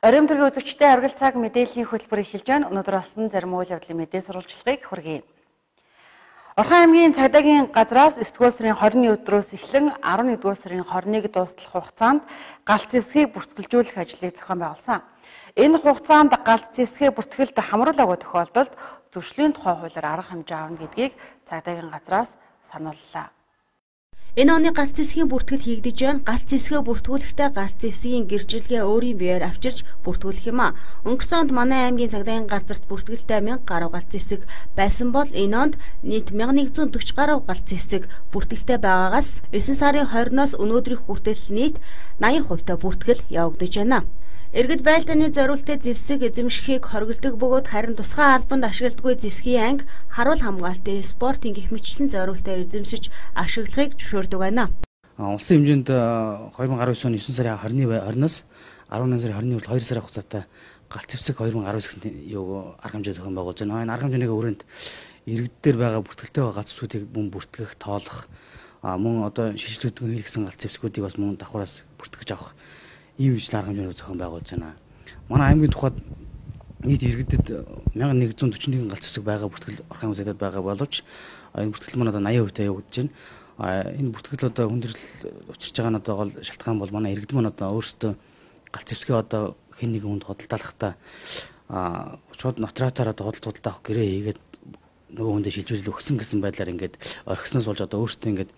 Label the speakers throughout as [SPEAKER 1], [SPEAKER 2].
[SPEAKER 1] Оройн төргийн үзэгчтэй Оргил цаг мэдээллийн хөтөлбөр эхэлж байна. Өнөөдөр болсон зарим үйл явдлын мэдээ сурвалжлагыг хүргэе. Орхон аймгийн цагдаагийн газраас 9-р сарын 20-ны өдрөөс эхлэн 11-р сарын 21-нд дуустал хугацаанд галт зэвсгийг бүртгэлжүүлэх ажлыг зохион байгуулсан. Энэ хугацаанд галт зэвсгээ бүртгэлд хамруулаагүй тохиолдолд зөрчлийн тухай хуулиар арга хэмжээ авна гэдгийг цагдаагийн газраас санууллаа. Энэ оны галт зэвсгийн бүртгэл хийгдэж байна. Галт зэвсгээ бүртгүүлэхдээ галт зэвсгийн гэрчлэгээ өөрийн биеэр авчирч бүртгүүлэх юм а. Өнгөрсөн онд манай аймгийн цагдаагийн газарт бүртгэлтэй 1000 гаруй галт зэвсэг байсан бол энэ онд нийт 1140 гаруй галт зэвсэг бүртгэлтэй байгаагаас 9 сарын 20-оос өнөөдрийн хүртэл нийт 80% та бүртгэл явагдаж байна. Иргэд байлдааны зориултад зэвсэг эзэмшихийг хоригддог бөгөөд харин тусгай албанд ашигладаггүй зэвсгийн анги харуул хамгаалтын спортын гэх мэтчлийн зориултаар эзэмшиж ашиглахыг зөвшөөрдөг байна.
[SPEAKER 2] Улсын хэмжээнд 2019 оны 9 сарын 20-оос 18 сарын 20-ны хүртэл 2 сарын хугацаатай галт зэвсэг 2019 гэсэн юу арга хэмжээ зохион байгуулж байна. Энэ арга хэмжээний өрөөнд иргэд дээр байгаа бүртгэлтэй байгаа галт зэвсгүүдийг мөн бүртгэх, тоолох, мөн одоо шийдлүүдгүй хийлгсэн галт зэвсгүүдийг бас мөн давхраас бүртгэж авах ийм хэмжээний арга хэмжээгээр зохион байгуулж байна. Манай аймгийн тухайд нийт иргэдэд 1141 галт зэвсэг байгаа бүртгэл Орхон аймгийн цагдаад байгаа боловч энэ бүртгэл маань одоо 80% та явагдаж байна. Энэ бүртгэл одоо хүндрэл учирч байгаа нь одоо гол шалтгаан бол манай иргэд маань одоо өөрсдөө галт зэвсгээ одоо хэн нэгэн хүнд худалдаалахдаа шууд нотариатаар одоо худалдаа авах гэрээ хийгээд нөгөө хүндээ шилжүүлэл өгсөн гэсэн байдлаар ингээд орхисноос болж одоо өөрсдөө ингээд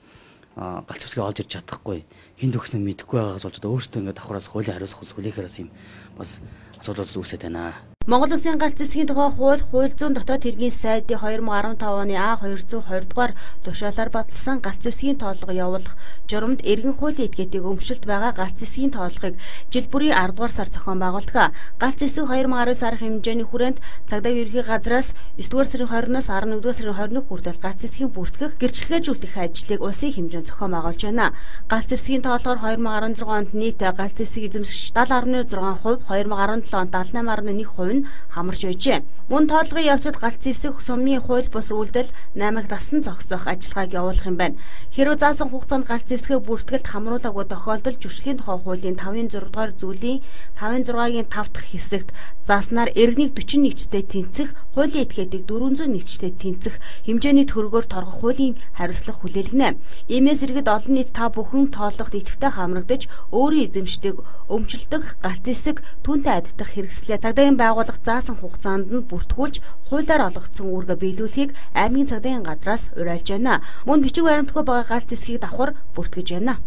[SPEAKER 2] галт зэвсгээ олж ирж чадахгүй хинд өгснөө мэдэхгүй байгаагаас болж одоо өөрсдөө ингээд давхраас хуулийн хариуцлах хүлээхээрээс юм бас асуудал үүсэж байна.
[SPEAKER 1] Монгол Улсын галт зэвсгийн тухай хууль зүйн дотоод хэргийн сайдын 2015 оны А220 дугаар тушаалаар баталсан галт зэвсгийн тоолго явуулах журамд эргэн хуулийн этгээдийг өмчлөлт байгаа галт зэвсгийн тоолгыг жил бүрийн 10 дугаар сар зохион байгуулдаг. Галт зэвсэг 2019 сарын хэмжээний хүрээнд цагдаагийн ерхий газраас 9 дугаар сарын 20-оос 11 дугаар сарын 21 хүртэл галт зэвсгийн бүртгэх, гэрчлэгээжүүлэх ажлыг улсын хэмжээнд зохион байгуулж байна. Галт зэвсгийн тоолгоор 2016 онд нийт галт зэвсэг эзэмшигч 70.6%, 2017 онд 78.1% хамарч байжээ. Мөн тоолгын явцад галт зэвсэг сумын хууль бус үйлдэл 8-г дасан зогсоох ажиллагааг явуулах юм байна. Хэрвээ заасан хугацаанд галт зэвсгээ бүртгэлд хамруулаагүй тохиолдолд зөрчлийн тухай хуулийн 5-6 дугаар зүйлийн 5-6-гийн 5 дахь хэсэгт зааснаар иргэнийг 41-тэй тэнцэх, хуулийн этгээдийг 401-тэй тэнцэх хэмжээний төгрөгөөр торгох хуулийн хариуцлага хүлээлгэнэ. Иймээс иргэд олон нийт та бүхэн тооллогот идэвхтэй хамрагдаж өөрийн эзэмшдэг өмчлөлдөх галт зэвсэг түүнтэй аддах хэрэгслээ цагдаагийн байгууллага заасан хугацаанд нь бүртгүүлж хуулиар олгогдсон үүргээ биелүүлэхийг аймгийн цагдаагийн газраас уриалж байна. Мөн бичиг баримтгүй байгаа галт зэвсгийг давхар бүртгэж байна.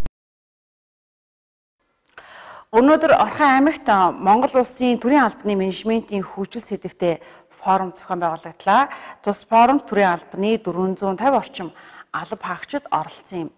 [SPEAKER 1] Өнөөдөр Орхон аймагт Монгол Улсын төрийн албаны менежментийн хүчил сэдэвтэй форум зохион байгуулагдлаа. Тус форумд төрийн албаны 450 орчим алба хаагчид оролцсон юм.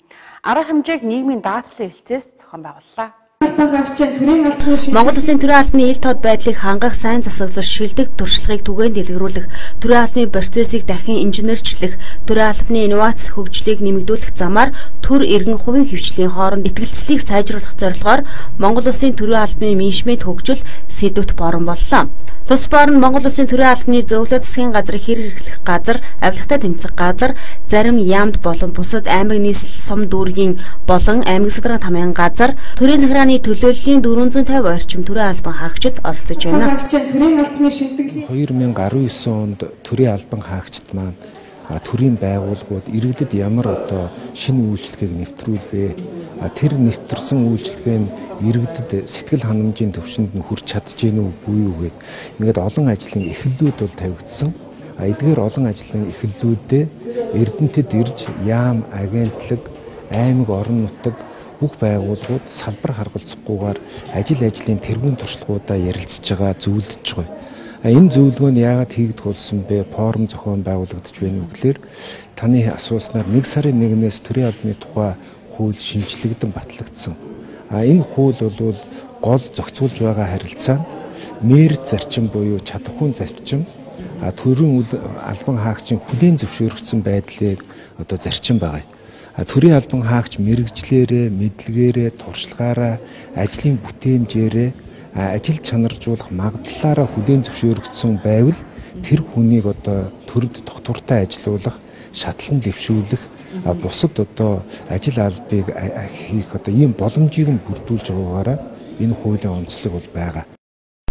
[SPEAKER 1] Арга хэмжээг нийгмийн даатгалын хэлцээс зохион байгууллаа. Монгол Улсын төрийн албаны ил тод байдлыг хангах, сайн засаглах, шилдэг туршлагыг түгээн дэлгэрүүлэх, төрийн албаны процессыг дахин инженерчлэх, төрийн албаны инновац хөгжлийг нэмэгдүүлэх замаар төр иргэн хувийн хвчлийн хооронд итгэлцлийг сайжруулах зорилгоор Монгол Улсын төрийн албаны менежмент хөгжил сэдвт форум боллоо. Тус форумд Монгол Улсын төрийн албаны зөвлөлт засгийн газрыг хэрэглэх газар, авилгатай тэмцэх газар, зарим яамд болон бусад аймаг нийслэл сум дүүргийн болон аймаг садарга тамгын газар, төрийн захиргааны төлөөллийн 450 орчим төрийн албан хаагчид оролцож байна.
[SPEAKER 3] 2019 онд төрийн албан хаагчид маань төрийн байгууллагууд иргэдэд ямар одоо шинэ үйлчлэгийг нэвтрүүлвэ. Тэр нэвтэрсэн үйлчлэгээ нь иргэдэд сэтгэл ханамжийн түвшинд нь хүрч чадж гэнэ үгүй юу гэд ингээд олон ажлын эхлэлүүд бол тавигдсан. Эдгээр олон ажлын эхлэлүүдээ Эрдэнэтэд ирж яам, агентлаг, аймаг орон нутаг бүх байгууллагууд салбар харгалзахгүйгээр ажлын тэргуун туршлагуудаа ярилцж байгаа, зөвлөдөж байгаа. Энэ зөвлөгөө нь яагаад хийгдэх болсон бэ? Форум зохион байгуулагдаж байна уу гэхээр таны асууснаар 1 сарын 1-ээс төрийн албаны тухай хууль шинжлэгдэн батлагдсан. Энэ хууль бол гол зохицуулж байгаа харилцаанд мэрд зарчим буюу чадахуйн зарчим, төрийн албан хаагчийн хүлээн зөвшөөрөгдсөн байдлыг одоо зарчим байгаа. Төрийн албан хаагч мэрэгжлээрээ, мэдлэгээрээ, туршлагаараа, ажлын бүтээмжээрээ ажил чанаржуулах магадлалаараа хүлээн зөвшөөрөгдсөн байвал тэр хүнийг одоо төрөд тогтвортой ажилуулах, шатлан дэвшүүлэх, бусад одоо ажил албыг хийх одоо ийм боломжийг нь бүрдүүлж байгаагаараа энэ хуулийн онцлог бол байгаа.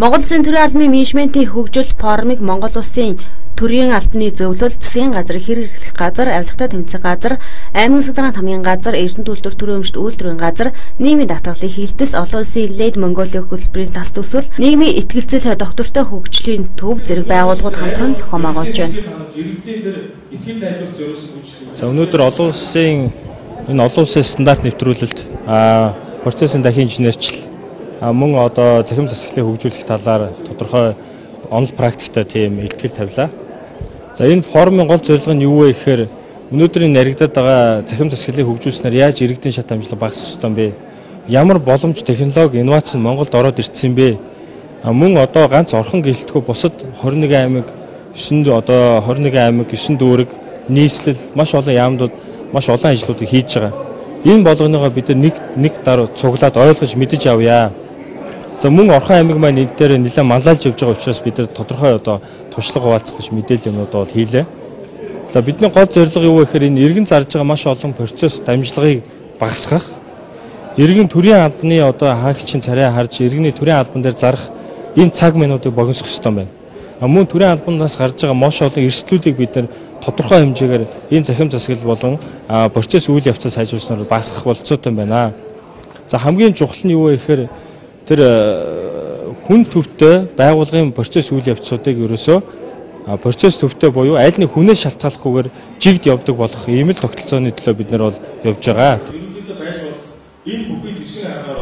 [SPEAKER 1] Монгол Улсын төрийн албаны менежментийн хөгжил форумыг Монгол Улсын төрийн албаны зөвлөл, засгийн газар, хэрэглэх газар, авилгатай тэмцэх газар, аймгийн садаргаан хамгийн газар, Эрдэнэт үйлдвэр төрийн өмчт үйлдвэрийн газар, нийгмийн даатгалын хилтэс, олон улсын лед Монголын хөтөлбөрийн тас төсвөл, нийгмийн итгэлцэл доктортой хөгжлийн төв зэрэг байгууллагууд хамтран зохион байгуулж байна.
[SPEAKER 4] За өнөөдөр олон улсын стандарт нэвтрүүлэлт, процессын дахин инженерчил, мөн одоо захим засаглалыг хөгжүүлэх талаар тодорхой онол практиктай тийм илтгэл тавилаа. За энэ форумын гол зорилго нь юу вэ гэхээр өнөөдрийн наригдаад байгаа захим засаглалыг хөгжүүлснээр яаж иргэдийн шат амжилт багасгах ёстой юм бэ? Ямар боломж, технологи, инновац нь Монголд ороод ирсэн бэ? Мөн одоо ганц орхон гэлтгүй бусад 21 аймаг 9 дүүрэг нийслэл маш олон яамдууд маш олон ажлуудыг хийж байгаа. Энэ болгоныгоо бид нэг дараа цуглаад ойлгож мэдэж авъя. За мөн Орхон аймаг маань энэ дээр нэлээд манлайлж явж байгаа учраас бид тодорхой одоо туршлага хуваалцах гэж мэдээлэл юмнууд бол хийлээ. За бидний гол зорилго юу вэ гэхээр энэ иргэн зарж байгаа маш олон процесс дамжлагыг багасгах, иргэн төрийн албаны одоо хаагчийн царай харж иргэний төрийн албан дээр зарах энэ цаг минутыг богиносох ёстой юм байна. Мөн төрийн албанаас гарч байгаа маш олон эрсдлүүдийг бид тодорхой хэмжээгээр энэ захим засаглал болон процесс үйл явцаас сайжруулснаар багасгах болцоотой юм байна. За хамгийн чухал нь юу вэ гэхээр тэр хүн төвтэй байгууллагын процесс үйл явцуудыг ерөөсөө процесс төвтэй буюу аль нэг хүнээс шалтгааллахгүйгээр жигд явдаг болох ийм л тогтолцооны төлөө бид нар бол явж байгаа.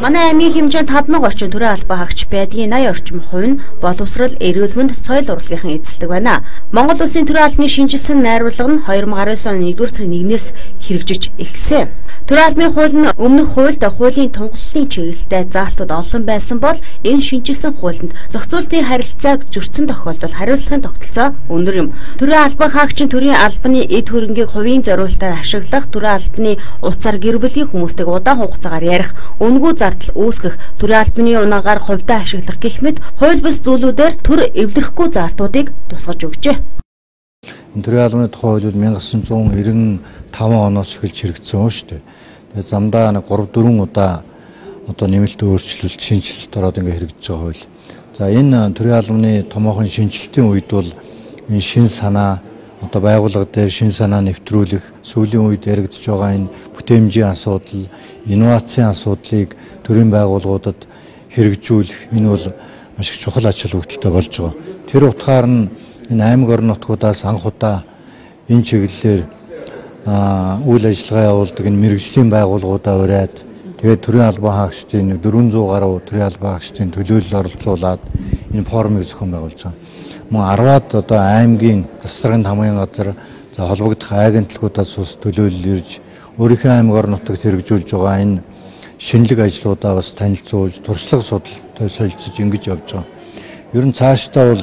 [SPEAKER 1] Манай аймгийн хэмжээнд 5,000 орчим төрийн албан хаагч байдгийн 80 орчим хувь нь боловсрол, эрүүл мэнд, соёл урлагийнхан эзэлдэг байна. Монгол Улсын төрийн албаны шинжилсэн найруулга нь 2019 оны 1-р сарын 1-ээс хэрэгжиж эхэлсэн. Төрийн албаны хууль нь өмнөх хуульд хуулийн тунгаллын чиглэлтэй заалтууд олон байсан бол энэ шинжилсэн хуулинд зохицуултын харилцааг зөрчсөн тохиолдолд хариуцлагын тогтолцоо өндөр юм. Төрийн албан хаагчийн төрийн албаны эд хөрөнгийг хувийн зориулалтаар ашиглах, төрийн албаны утсаар гэр бүлийн хүмүүстэйг удаан хугацаагаар ярих, үнэгүй зардал үүсгэх, төрийн албаны унаагаар хувьдаа ашиглах гэх мэт хууль бус зүйлүүдээр төр эвлэрэхгүй заалтуудыг тусгаж өгчээ.
[SPEAKER 5] Төрийн албаны тухай хууль 1995 оноос эхэлж хэрэгжсэн шүү дээ. Тэгээ замдаа 3-4 удаа одоо нэмэлт өөрчлөлт, шинжилэлт ороод ингээ хэрэгжиж байгаа хууль. За энэ төрийн албаны томоохон шинжилтийн үед бол энэ шин санаа одоо байгууллага дээр шин санаа нэвтрүүлэх, сүүлийн үед яригдж байгаа энэ бүтээмжийн асуудал, инновацийн асуудлыг төрийн байгууллагуудад хэрэгжүүлэх энэ бол маш их чухал ач холбогдолтой болж байгаа. Тэр утгаар нь энэ аймаг орон нутгуудаас анх удаа энэ чиглэлээр үйл ажиллагаа явуулдаг энэ мэргэжлийн байгууллагуудаа ураад тэгээд төрийн албан хаагчдын 400 гаруй төрийн албан хаагчдын төлөөлөл оролцуулаад энэ форумыг зохион байгуулж байгаа. Мөн 10-аад одоо аймгийн засгийн хамгийн газар за холбогдох агентлагуудаас ус төлөөлөл ирж өөрийнхөө аймаг орон нутагт хэрэгжүүлж байгаа энэ шинэлэг ажлуудаа бас танилцуулж туршлага судалтай солилцож ингэж явж байгаа. Ер нь цаашдаа бол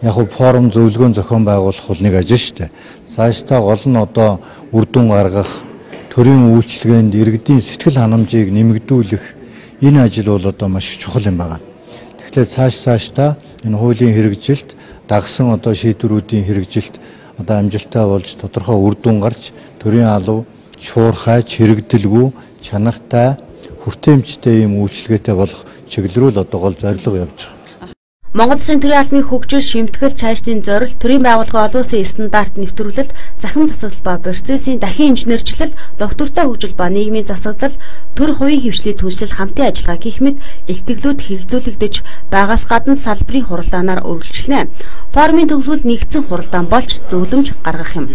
[SPEAKER 5] яг хөө форум зөвлөгөөн зохион байгуулах бол нэг ажил шүү дээ. Цаашдаа гол нь одоо үр дүн гаргах, төрийн үйлчлэгээнд иргэдийн сэтгэл ханамжийг нэмэгдүүлэх энэ ажил бол одоо маш чухал юм байна. Тэгэхээр цаашдаа энэ хуулийн хэрэгжилт, дагсан одоо шийдвэрүүдийн хэрэгжилт одоо амжилттай болж тодорхой үр дүн гарч төрийн алба шуурхай, чирэгдэлгүй, чанартай, хүртээмжтэй юм үйлчлэгээтэй болох чиглэл рүү одоо гол зорилго явж байгаа.
[SPEAKER 1] Монгол Улсын төрийн албаны хөгжил, шимтгэл, цаашдын зорилт, төрийн байгууллага олон улсын стандарт нэвтрүүлэлт, захин засаглал ба процессын дахин инженерчлэл, доктортой хөгжил ба нийгмийн засаглал, төр хувийн хвшлийн түлшил хамтын ажиллагаа гэх мэт илтгэлүүд хэлэлцүүлэгдэж байгаас гадна салбарын хуралдаанаар үргэлжлэнэ. Форумын төгсгөл нэгдсэн хуралдаан болж зөвлөмж гаргах юм.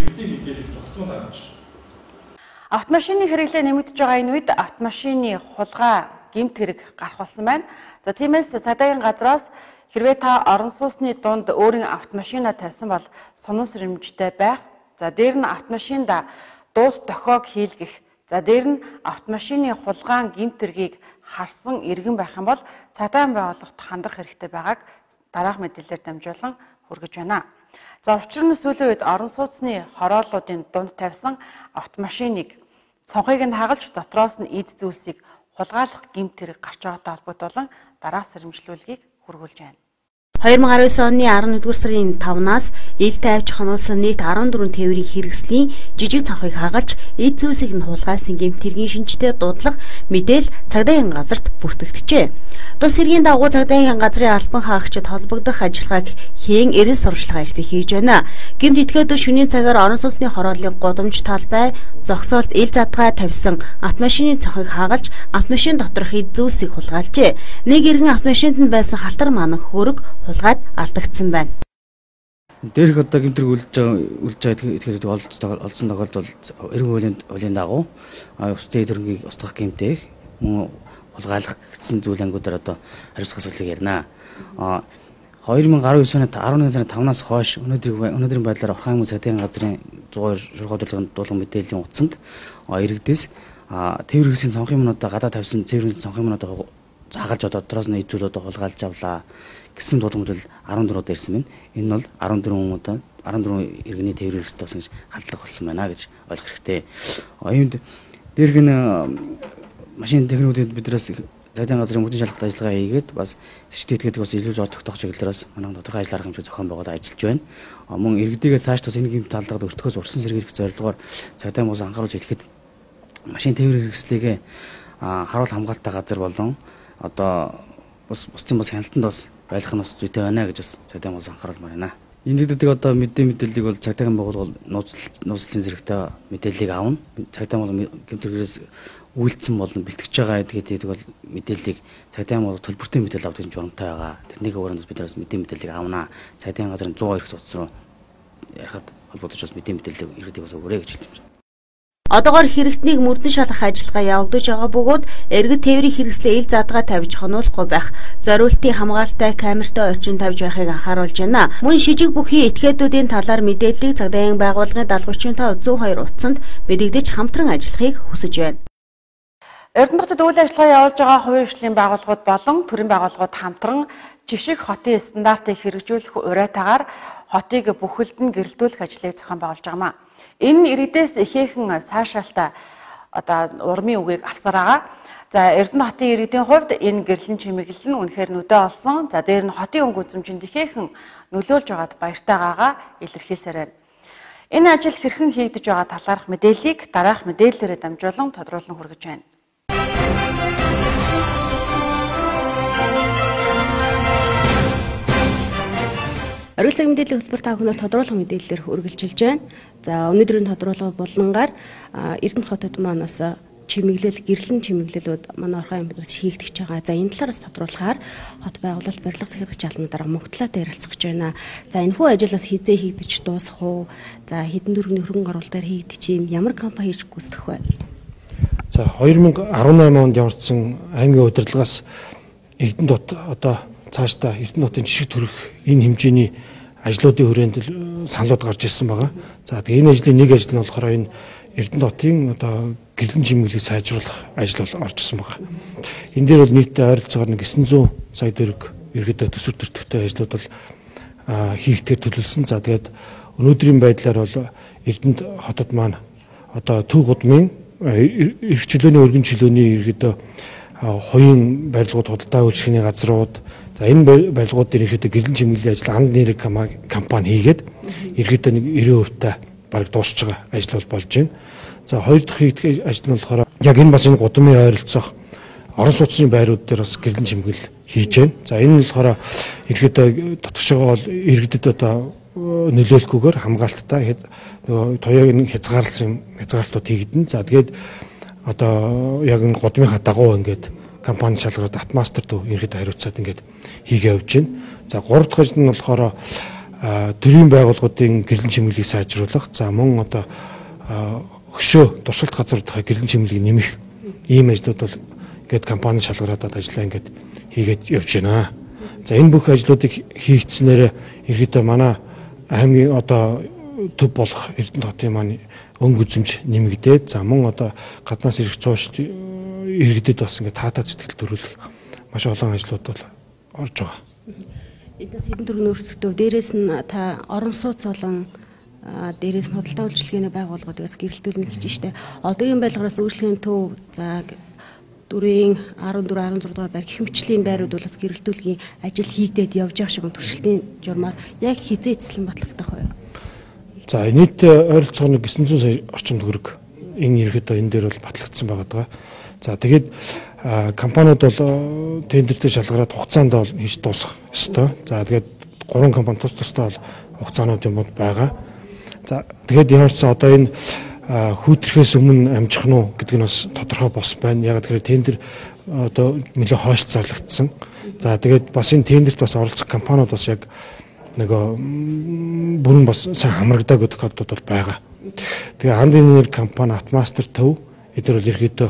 [SPEAKER 6] Автомашины хэрэглээ нэмэгдэж байгаа энэ үед автомашины хулгай гэмт хэрэг гарах болсон байна. За тиймээс цагдаагийн газраас хэрвээ та орон сууцны дунд өөрийн автомашинаа тавьсан бол сунан сэрэмжтэй байх. За дээр нь автомашинда дуут дохиог хийлгэх. За дээр нь автомашины хулгаан гэмт хэргийг харсан иргэн байх юм бол цагдаагийн байгууллагт хандах хэрэгтэй байгааг дараах мэдээлэлээр дамжуулан хүргэж байна. За учир нь сүүлийн үед орон сууцны хорооллуудын дунд тавьсан автомашиныг цонхыг нь хагалж дотроос нь эд зүйлсийг хулгайлах гэмт хэрэг гарч байгаатай холбогдуулан дараах сэрэмжлүүлгийг хүргүүлж байна.
[SPEAKER 1] 2019 оны 11-р сарын 5-наас ээлтэй авч хонуулсан нийт 14 тээврийн хэрэгслийн жижиг цонхыг хагалж эд зүйлсийг нь хулгайлсан гэмт хэргийн шинжтэй дуудлага мэдээл цагдаагийн газарт бүртгэгджээ. Тус хэргийн дагуу цагдаагийн газрын албан хаагчид холбогдох ажиллагааг хийн эрен сурчлага ажлыг хийж байна. Гэмт этгээдүүд шөнийн цагаар орон сууцны хорооллын гудамж талбай зогсоолт ил задгаа тавьсан автомашины цохыг хаагалж автомашин доторх эд зүйлсийг хулгайлжээ. Нэг иргэн автомашинд нь байсан халтар манан хөрөг хулгайд алдагдсан байна.
[SPEAKER 2] Дээрх одоо гэмтрэг үлж байгаа этгээдүүд олдсон тохиолдолд эргэн хуулийн дагуу устдын төрөнгийг устгах гэмтээ мөн хулгайлах гэсэн зүйл ангуудаар одоо хариуцлага асуултыг ярина. 2019 оны 11 сарын 5-наас хойш өнөөдрийн байдлаар Орхон цагдаагийн газрын 102 шургуу дуулган мэдээллийн утсанд иргэдээс тээвэр хэрэгслийн цонхын юмнуудаа гадаа тавьсан тээвэр хэрэгслийн цонхын юмнуудаа заагалж одоо дотроос нь эзүүлээд хулгайлж авлаа гэсэн дуудамжууд 14-д ирсэн байна. Энэ нь бол 14 иргэний тээвэр хэрэгсэлтэй болсон гэж халдлага болсон байна гэж ойлгох хэрэгтэй. Иймд дээрх нь машин техникүүдд биднээс цагдаагийн газрын мөнгөний шалгалт ажиллагаа хийгээд бас сэжигтэй этгээдэг бас илүү зор тогтоох чиглэлээс манай тодорхой ажил арга хэмжээ зохион байгуулаад ажиллаж байна. Мөн иргэдийгээ цааш тус энэ гэмт талдаад өртгөөс урьсан сэргийлэх зорилгоор цагдаагийн бус анхааруулж хэлэхэд машин тээвэр хэрэгслийг харуул хамгаалалттай газар болон одоо бусдын бас хяналтанд бас байлгах нь бас зүйтэй байна гэж бас цагдаагийн бус анхааруулмаар байна. Энэ дэдэг одоо мэдээллийг бол цагдаагийн байгууллага нууцлалын зэрэгтэй мэдээллийг авна. Цагдаагийн гэмтрэгээс үйлдэлсэн болон бэлтгэж байгаа гэдэг бол мэдээллийг цагдаагийн төлбөртэй мэдээлэл авдаг нь журамтай байгаа. Тэрнийг өөрөнд биднээс мэдээллийг авнаа. Цагдаагийн газрын 102 суц руу ярихад холбогдож бас мэдээллийг иргэдэг бас өгөөрэй гэж хэлсэн байна.
[SPEAKER 1] Одоогоор хэрэгтнийг мөрдөн шалгах ажиллагаа явагдаж байгаа бөгөөд иргэд тээврийн хэрэгслээ ил задгаа тавьж хонуулахгүй байх, зориултын хамгаалалтай камертай орчин тавьж байхыг анхааруулж байна. Мөн шижиг бүхий этгээдүүдийн талаар мэдээллийг цагдаагийн байгууллагын 75 102 утсанд мэдэгдэж хамтран ажиллахыг хүсэж байна.
[SPEAKER 6] Эрдэнэтхүйд үйл ажиллагаа явуулж байгаа хувийн хөгжлийн байгууллагууд болон төрийн байгууллагууд хамтран жишг хотын стандартыг хэрэгжүүлэх уриатаагаар хотыг бүхэлд нь гэрэлтүүлэх ажлыг зохион байгуулж байгаамаа. Энэ иргэдээс ихээхэн сайшаалтай урмын үгийг авсаар байгаа. За Эрдэнэт хотын иргэдийн хувьд энэ гэрлэн чимэглэл нь үнэхээр нүдэ олсон. За дээр нь хотын өнгө үзэмжинд ихээхэн нөлөөлж байгаад баяртай байгаагаа илэрхийлсээр байна. Энэ ажил хэрхэн хийгдэж байгаа талаарх мэдээллийг дараах мэдээллээрээ дамжуулан тодруулан хүргэж байна.
[SPEAKER 1] Оргил цаг мэдээллийн хөтөлбөр та бүхэнд тодруулах мэдээллээр үргэлжилж байна. За өнөөдрийн тодруулга булангаар Эрдэнэт хотод маань бас гэрлэн чимэглэлүүд манай Орхон аймагт хийгдэж байгаа. За энэ талаараас тодруулахаар хот байгуулалт барилга захирагч албандараа мөнгөтлөөтэй ярилцах гэж байна. За энэ хүү ажлаас хизээ хийгдэж дуусах уу? За хэдэн төгрөгийн хөрөнгө оруулалтаар хийгдэж юм? Ямар компани хийж гүйцэтгэх вэ?
[SPEAKER 7] За 2018 онд явагдсан аймгийн удирдлагаас Эрдэнэт одоо цаашдаа Эрдэнэт хотын жишг төрөх энэ хэмжээний ажлуудын хүрээнд саналууд гарч ирсэн байгаа. За тэгээ энэ ажлын нэг ажил нь болохоор энэ Эрдэнэт хотын одоо гэрлэн чимэглэлийг сайжруулах ажил бол орчихсон байгаа. Энэ дээр бол нийтдээ ойролцоогоор 900 сая төгрөг иргэдэд төсвөр төртөгтэй ажлууд бол хийгдэхээр төлөвлөсөн. За тэгээд өнөөдрийн байдлаар бол Эрдэнэт хотод маань одоо төв гудмын эрх чөлөөний өргөн чөлөөний иргэдэд хоёрын барилгууд худалдаа үйлчлэхний газрууд за энэ барилгуудын ирэхэд гэрлэн чимэглэлийн ажил анд нэрэг компани хийгээд иргэдэд 90% та бараг дуусч байгаа ажил бол болж байна. За хоёр дахь хийгдэх ажил нь болохоор яг энэ бас энэ гудамын ойролцоох орон сууцны байрууд дээр бас гэрлэн чимэглэл хийж байна. За энэ нь болохоор ирэхэд дотгошоо бол иргэдэд одоо нөлөөлөхгүйгээр хамгаалттай туяагийн хязгаарлалтууд хийгдэн. За тэгээд одоо яг энэ гудмынхаа дагуу ингээд компани шалгараад Атмастер төв иргэд хариуцаад ингээд хийгээ явж байна. За гурав дахь ажил нь болохоор төрийн байгууллагуудын гэрлэн чимэглэлийг сайжруулах. За мөн одоо хөшөө туршилт газруудынхаа гэрлэн чимэглэлийг нэмэх ийм ажлууд бол ингээд компани шалгараад ажиллаа ингээд хийгээд явж байна. За энэ бүх ажлуудыг хийгдснээр иргэдээ манай аймгийн одоо төв болох Эрдэнэт хотын маань өнгө үзэмж нэмэгдээд за мөн одоо гаднаас ирэх цуушд иргэдэд бас ингээд таатаа сэтгэл төрүүлэх маш олон ажлууд бол орж байгаа.
[SPEAKER 1] Эндээс хэдэн төгрөгийн өрсөлдөв. Дээрээс нь та орон сууц болон дээрээс нь худалдаа үйлчилгээний байгууллагуудаас гэрэлтүүлнэ гэж байна шүү дээ. Одоогийн байлгараас үйлчлэгийн төв за дүрийн 14 16 дугаар байр гэх мэтчлийн байрууд бол бас гэрэлтүүлгийн ажил хийгдээд явж байгаа шиг туршилтын журмаар яг хизээ эзлэн батлагдах вэ?
[SPEAKER 7] За нийт ойролцоогоор 900 сая орчим төгрөг энэ ерөөдөө энэ дээр бол батлагдсан байгаа. За тэгээд компаниуд бол тендертэй шалгараад хугацаанд бол хийж дуусгах ёстой. За тэгээд 3 компани тус тустай бол хугацаанууд юм байгаа. За тэгээд ямарчсан одоо энэ хүүтрхээс өмнө амжих нь уу гэдэг нь бас тодорхой бос байна. Яг тэгэхээр тендер одоо нэлээд хойш зарлагдсан. За тэгээд бас энэ тендерт бас оролцох компаниуд бас яг нөгөө бүрэн бас сайн хамрагдаагүй тохиолдлууд бол байгаа. Тэгээ анд энерги компани Автомастер төв эдгээр бол ерөөдөө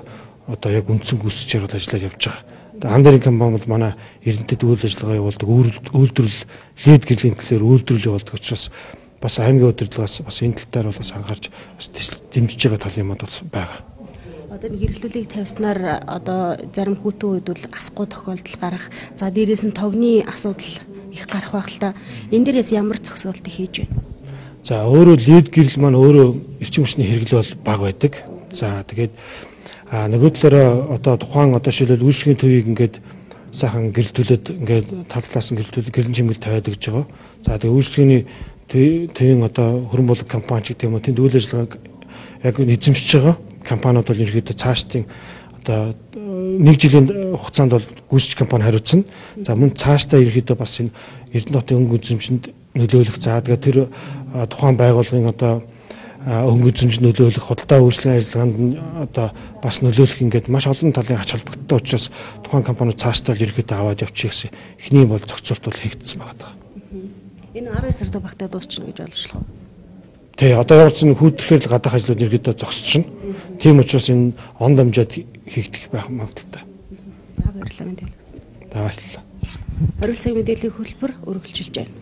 [SPEAKER 7] одоо яг үндсэн гүйцэтгчээр бол ажиллаж явж байгаа. Тэгээ анд энерги компаниуд манай Эрдэнэтэд үйл ажиллагаа явуулдаг, үйлдвэрлэл лид гэрлийн төлөөр үйлдвэрлэл явуулдаг учраас бас аймгийн удирдлагаас бас энэ тал дээр бол бас анхаарч бас дэмжиж байгаа тал юмуд бас байгаа.
[SPEAKER 1] Одоо нэг хэрэглүүлгийг тавьснаар одоо зарим хүүтэн үед бол асахгүй тохиолдол гарах, за дээрээс нь тогны асуудал их гарах байх л та. Энэ дээрээс ямар зохицуулт хийж байна?
[SPEAKER 7] За өөрөө лид гэрэл маань өөрөө эрчим хүчний хэрэглээ бол бага байдаг. За тэгээд нөгөө талаараа одоо тухайн одоо шилбэл үйлчлэгийн төвийг ингээд сайхан гэрэлтүүлээд ингээд тал талаас нь гэрэлтүүлээд гэрэлэн чимгэл тавиад гэж байгаа. За тэгээд үйлчлэгийн төвийн одоо хөрөн булаг компани ч гэдэг юм уу тэнд үйл ажиллагааг яг эзэмшиж байгаа компаниуд бол ерөөдөө цаашдын одоо 1 жилийн хугацаанд бол гүйцэтгэх компани хариуцна. За мөн цаашдаа ерөөдөө бас энэ Эрдэнэ хотын өнгө эзэмшинд нөлөөлөх. За тэгээд тэр тухайн байгууллагын одоо өнгө эзэмшинд нөлөөлөх, худалдаа үйлчлэгийн ажиллагаанд одоо бас нөлөөлөх ингээд маш олон талын ач холбогдолтой учраас тухайн компаниуд цаашдаа ерөөдөө аваад явчих гэсэн эхний бол зохицуулт бол хийгдсэн байгаа.
[SPEAKER 1] Энэ 12 сард багтаа дуусчихна гэж ойлгошлоо.
[SPEAKER 7] Тий, одоо ямар ч нэг хүүтрхээр л гадаах ажлууд ерөөдөө зогсчихно. Тийм учраас энэ он дамжаад хийгдэх байх магадaltaй.
[SPEAKER 1] За баярлалаа мэдээлэл.
[SPEAKER 7] За баярлалаа.
[SPEAKER 1] Оргил цаг мэдээллийн хөтөлбөр үргэлжилж байна.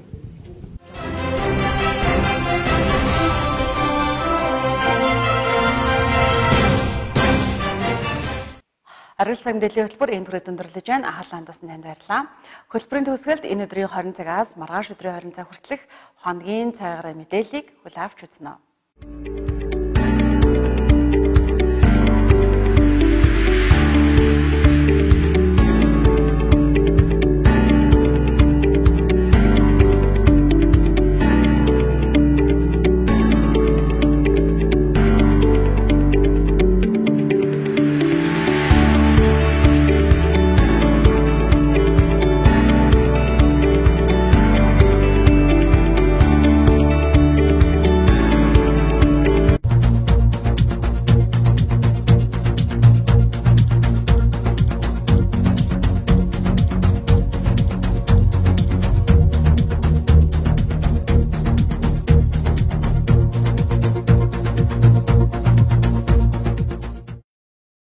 [SPEAKER 6] Оргил цаг мэдээллийн хөтөлбөр энэ түрээд өндөрлөж байна. Ахаалаа хандсан танд баярлалаа. Хөтөлбөрийн төгсгөлд энэ өдрийн 20 цагаас маргааш өдрийн 20 цаг хүртэлх хоногийн цагаараа мэдээллийг хүлээн авч үзнэ.